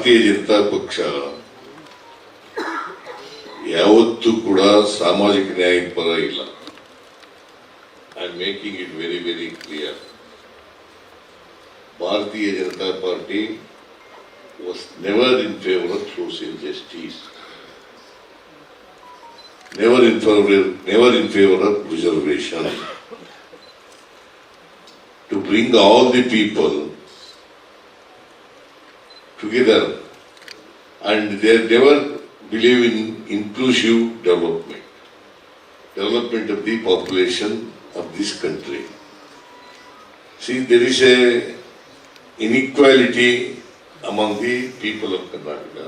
ಭಾರತೀಯ ಜನತಾ ಪಕ್ಷ ಯಾವತ್ತೂ ಕೂಡ ಸಾಮಾಜಿಕ ನ್ಯಾಯದ ಪರ ಇಲ್ಲ. I am making it very very clear. Bharatiya Janata Party was never in favour of social justice, never in favor of reservation. To bring all the people together, and they never believe in inclusive development of the population of this country. See, there is a inequality among the people of Karnataka,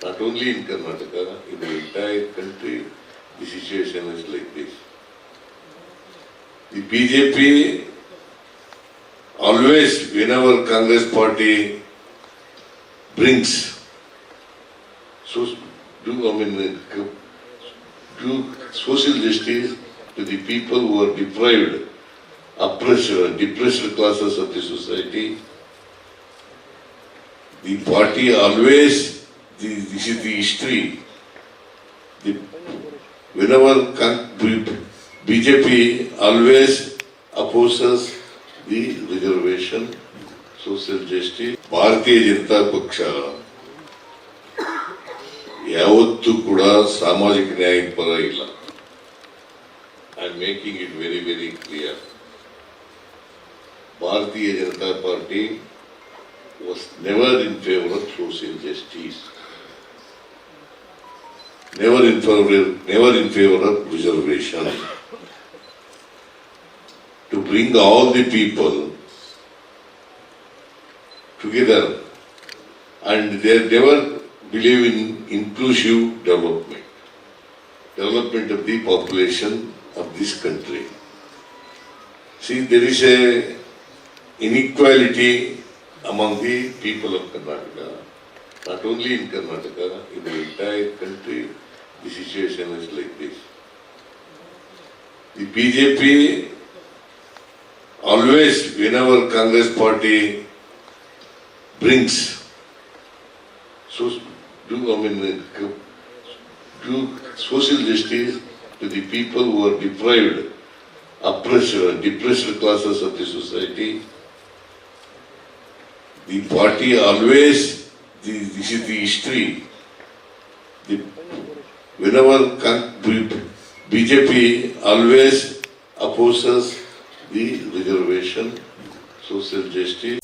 not only in Karnataka, in the entire country. The situation is like this. The BJP always, whenever Congress party brings do social justice to the people who are deprived, oppressed, depressed classes of the society, the party always, this is the history. Whenever BJP always opposes the reservation, social justice. ಭಾರತೀಯ ಜನತಾ ಪಕ್ಷ ಯಾವತ್ತೂ ಕೂಡ ಸಾಮಾಜಿಕ ನ್ಯಾಯದ ಪರ ಇಲ್ಲ. I am making it very very clear. Bharatiya Janata Party was never in favour of social justice, never in favor of reservation. To bring all the people together, and they never believe in inclusive development of the population of this country. See, there is a inequality among the people of Karnataka, not only in Karnataka, in the entire country. The situation is like this. The BJP always, whenever Congress party brings do social justice to the people who are deprived, oppressed, depressed classes of the society, the party always, this is the history. Whenever BJP always opposes the reservation, social justice.